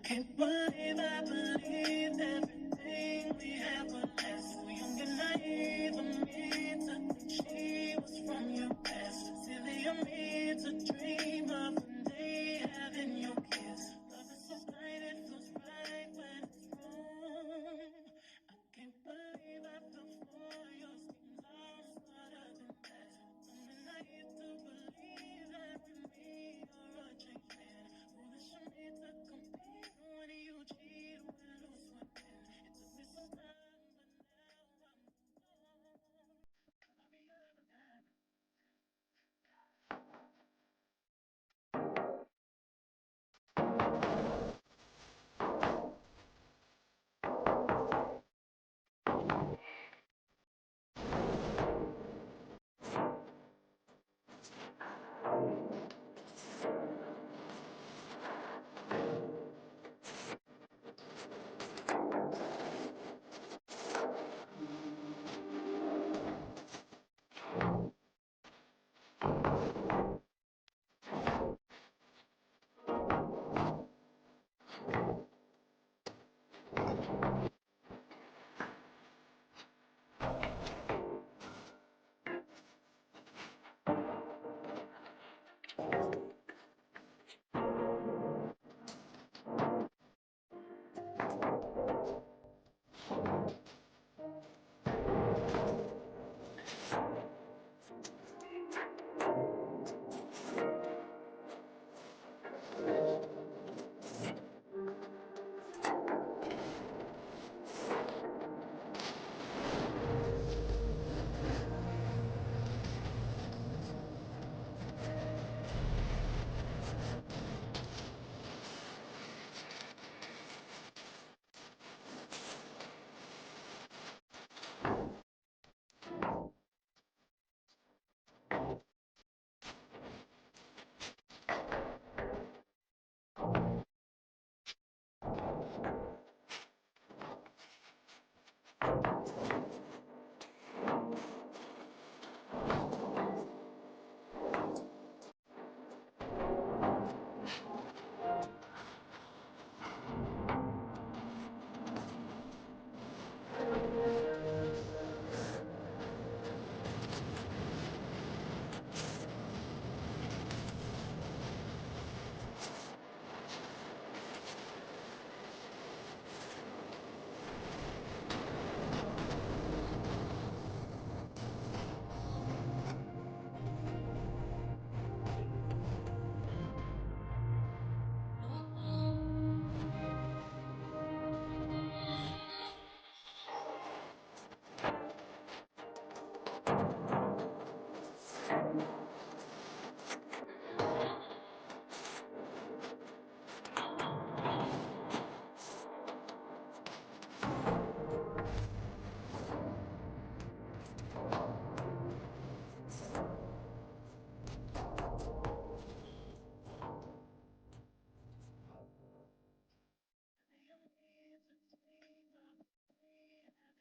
Can't believe I believed everything we had was last. So young and naive of me to think she was from your past. Silly of me to dream of one day having your kiss. Love is so blind, it feels right when it's wrong. I can't believe I fell for your schemes. I'm smarter than that. Young and naive to believe that with me you're a changed man. Foolish of me to compete when you cheat, when lose, when win. It took me some time, but now I'm gone. I'll be your every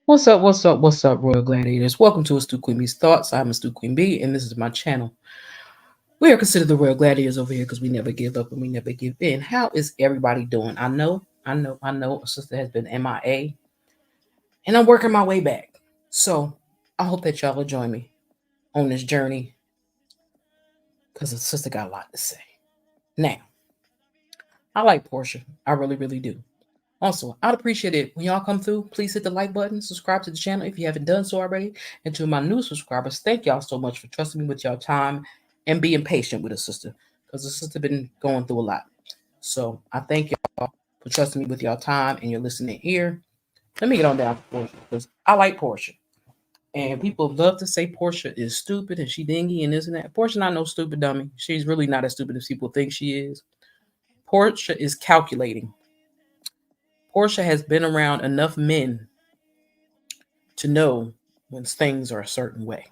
What's up? What's up? What's up, Royal Gladiators? Welcome to Astute Queen Bee's Thoughts. I'm Astute Queen Bee, and this is my channel. We are considered the Royal Gladiators over here because we never give up and we never give in. How is everybody doing? I know. A sister has been MIA, and I'm working my way back. So I hope that y'all will join me on this journey because the sister got a lot to say. Now, I like Porsha. I really, really do. Also, I'd appreciate it when y'all come through. Please hit the like button, subscribe to the channel if you haven't done so already. And to my new subscribers, thank y'all so much for trusting me with your time and being patient with a sister, because the sister been going through a lot. So I thank y'all for trusting me with your time and your listening ear. Let me get on down to Porsha because I like Porsha. And people love to say Porsha is stupid and she dingy and this and that. Porsha not no stupid dummy. She's really not as stupid as people think she is. Porsha is calculating. Porsha has been around enough men to know when things are a certain way.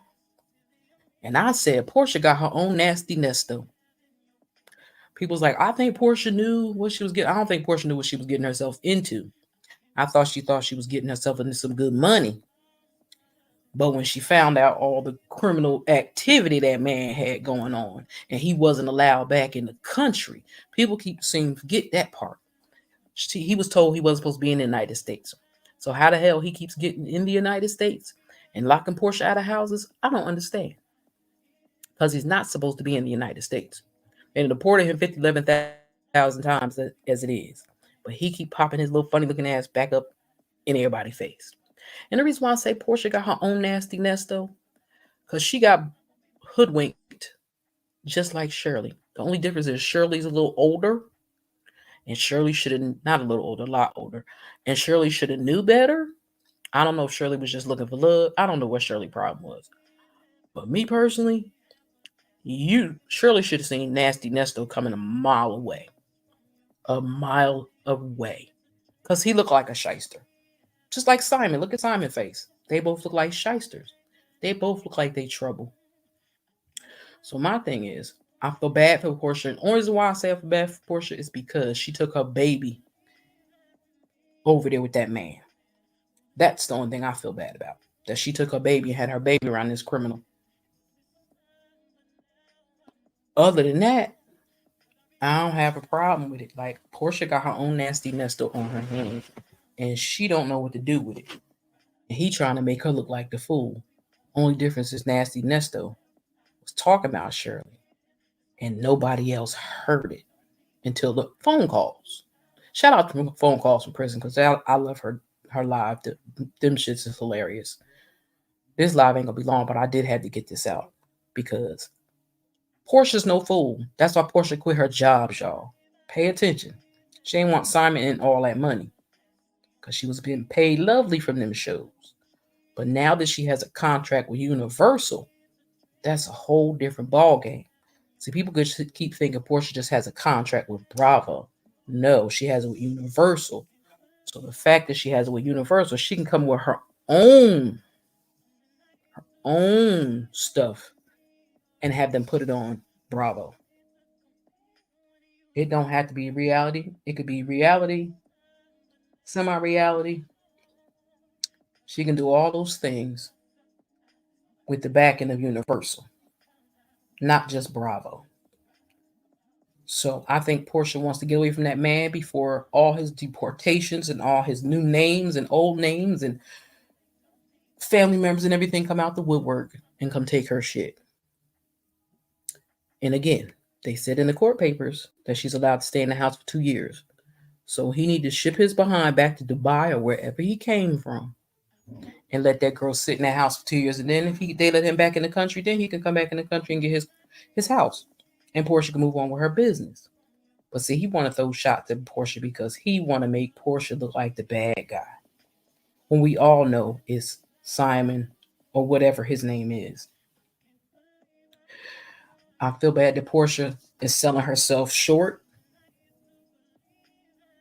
And I said, Porsha got her own nasty Nesto. People's like, I think Porsha knew what she was getting. I don't think Porsha knew what she was getting herself into. I thought she was getting herself into some good money. But when she found out all the criminal activity that man had going on and he wasn't allowed back in the country, people keep seeming to forget that part. He was told he wasn't supposed to be in the United States. So how the hell he keeps getting in the United States and locking Porsha out of houses? I don't understand. Because he's not supposed to be in the United States. And deported him 11,000 times as it is. But he keep popping his little funny looking ass back up in everybody's face. And the reason why I say Porsha got her own nasty nest though, because she got hoodwinked just like Shirley. The only difference is Shirley's a little older, and Shirley should have not a little older, a lot older, and Shirley should have knew better. I don't know if Shirley was just looking for love. I don't know what Shirley's problem was, but me personally, you Shirley should have seen Nasty Nesto coming a mile away, because he looked like a shyster, just like Simon. Look at Simon's face. They both look like shysters. They both look like they trouble. So my thing is, I feel bad for Porsha. And the only reason why I say I feel bad for Porsha is because she took her baby over there with that man. That's the only thing I feel bad about. That she took her baby and had her baby around this criminal. Other than that, I don't have a problem with it. Like Porsha got her own nasty Nesto on her hands, and she don't know what to do with it. And he trying to make her look like the fool. Only difference is nasty Nesto was talking about Shirley, and nobody else heard it until the phone calls. Shout out to phone calls from prison because I love her live. Them shits is hilarious. This live ain't gonna be long, but I did have to get this out because Porsha's no fool. That's why Porsha quit her jobs, y'all. Pay attention. She ain't want Simon and all that money because she was being paid lovely from them shows. But now that she has a contract with Universal, that's a whole different ball game. See, people could keep thinking Porsha just has a contract with Bravo. No, she has it with Universal. So the fact that she has it with Universal, she can come with her own stuff and have them put it on Bravo. It don't have to be reality. It could be reality, semi-reality. She can do all those things with the backing of Universal, not just Bravo. So I think Porsha wants to get away from that man before all his deportations and all his new names and old names and family members and everything come out the woodwork and come take her shit. And again, they said in the court papers that she's allowed to stay in the house for 2 years. So he need to ship his behind back to Dubai or wherever he came from and let that girl sit in that house for 2 years. And then if they let him back in the country, then he can come back in the country and get his house. And Porsha can move on with her business. But see, he want to throw shots at Porsha because he want to make Porsha look like the bad guy. When we all know it's Simon or whatever his name is. I feel bad that Porsha is selling herself short.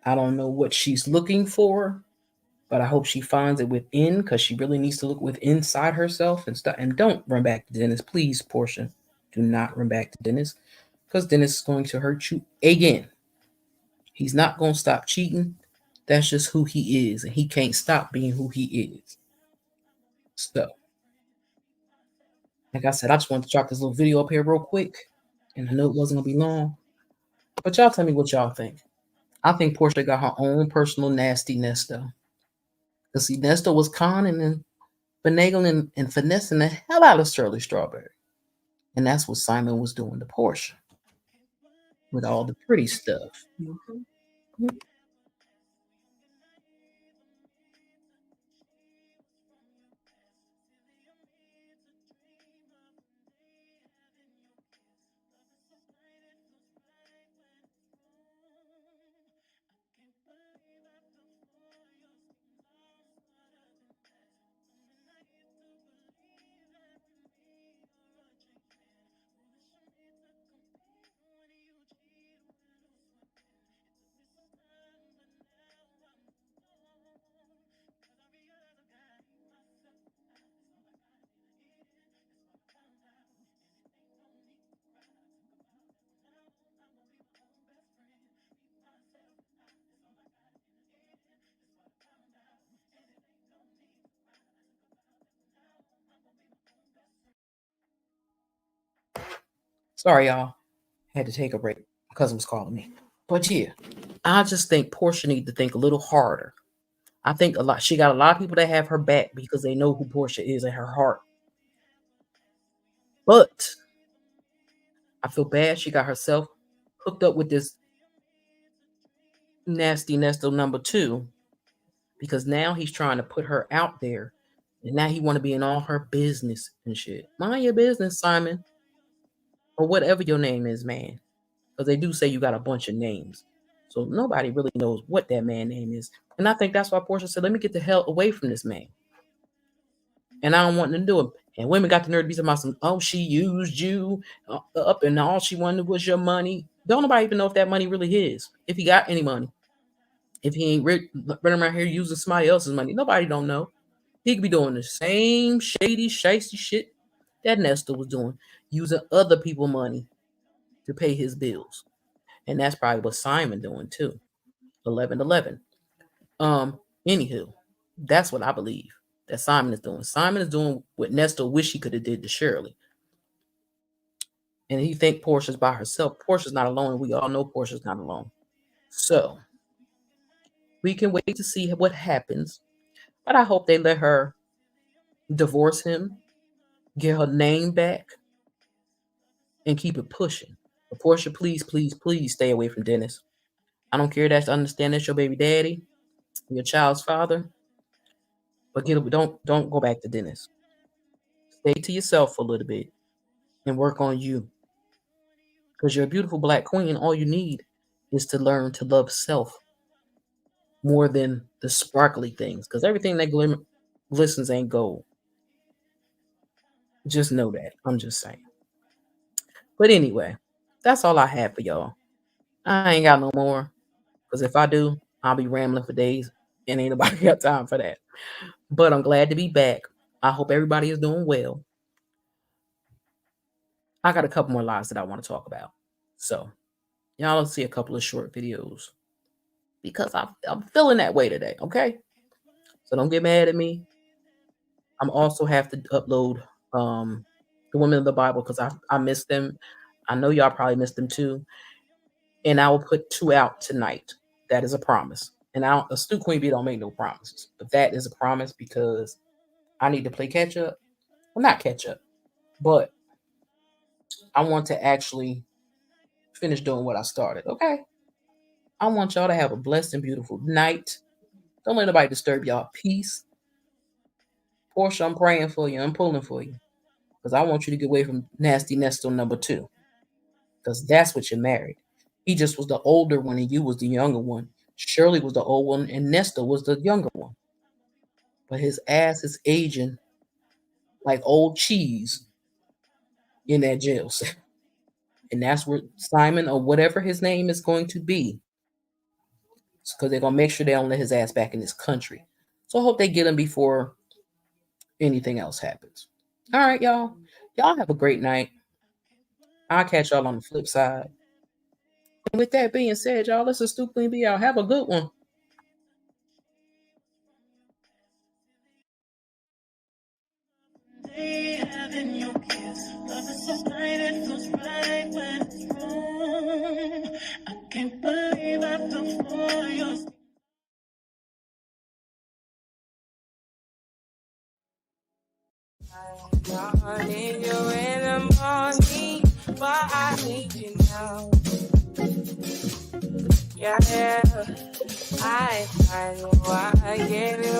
I don't know what she's looking for, but I hope she finds it within because she really needs to look within inside herself and stuff. And don't run back to Dennis, please, Porsha. Do not run back to Dennis because Dennis is going to hurt you again. He's not going to stop cheating. That's just who he is, and he can't stop being who he is. So, like I said, I just wanted to drop this little video up here real quick, and I know it wasn't gonna be long, but y'all tell me what y'all think. I think Porsha got her own personal nasty Nesto. Cause see, Nesto was conning and finagling and finessing the hell out of Shirley Strawberry, and that's what Simon was doing to Porsha with all the pretty stuff. Sorry, y'all. Had to take a break. My cousin was calling me. But yeah. I just think Porsha needs to think a little harder. I think a lot. She got a lot of people that have her back because they know who Porsha is in her heart. But I feel bad. She got herself hooked up with this nasty Nesto number 2 because now he's trying to put her out there, and now he want to be in all her business and shit. Mind your business, Simon, or whatever your name is, man. Because they do say you got a bunch of names, so nobody really knows what that man name is. And I think that's why Porsha said, "Let me get the hell away from this man." And I don't want them to do it. And women got the nerve to be talking about some, oh, she used you up and all she wanted was your money. Don't nobody even know if that money really his. If he got any money. If he ain't running around here using somebody else's money, nobody don't know. He could be doing the same shady, shysty shit that Nesto was doing, using other people's money to pay his bills. And that's probably what Simon doing too. 11-11. Anywho, that's what I believe that Simon is doing. Simon is doing what Nesto wish he could have did to Shirley. And he think Porsha's by herself. Porsha's not alone. We all know Porsha's not alone. So we can wait to see what happens. But I hope they let her divorce him, get her name back, and keep it pushing. But Porsha, please, please, please stay away from Dennis. I don't care that to understand that's your baby daddy, your child's father. But don't go back to Dennis. Stay to yourself for a little bit and work on you. Because you're a beautiful black queen. All you need is to learn to love self more than the sparkly things. Because everything that glistens ain't gold. Just know that. I'm just saying. But anyway, that's all I have for y'all. I ain't got no more. Because if I do, I'll be rambling for days. And ain't nobody got time for that. But I'm glad to be back. I hope everybody is doing well. I got a couple more lives that I want to talk about. So, y'all will see a couple of short videos. Because I'm feeling that way today, okay? So don't get mad at me. I'm also have to upload the Women of the Bible because I missed them. I know y'all probably missed them too. And I will put 2 out tonight. That is a promise. And Astute Queen Bee don't make no promises. But that is a promise because I need to play catch up. Well, not catch up. But I want to actually finish doing what I started, okay? I want y'all to have a blessed and beautiful night. Don't let nobody disturb y'all peace. Porsha, I'm praying for you. I'm pulling for you. Because I want you to get away from nasty Nesto number 2. Because that's what you're married. He just was the older one and you was the younger one. Shirley was the old one and Nesto was the younger one. But his ass is aging like old cheese in that jail cell. And that's where Simon or whatever his name is going to be. Because they're going to make sure they don't let his ass back in this country. So I hope they get him before anything else happens. All right, y'all. Y'all have a great night. I'll catch y'all on the flip side. And with that being said, y'all, let's Astute Queen Bee out. Have a good one. Having your kiss, love is so bright, it feels right when it's wrong. I can't believe I fell for your. I need you in the morning, but I need you now. Yeah, I find why I gave you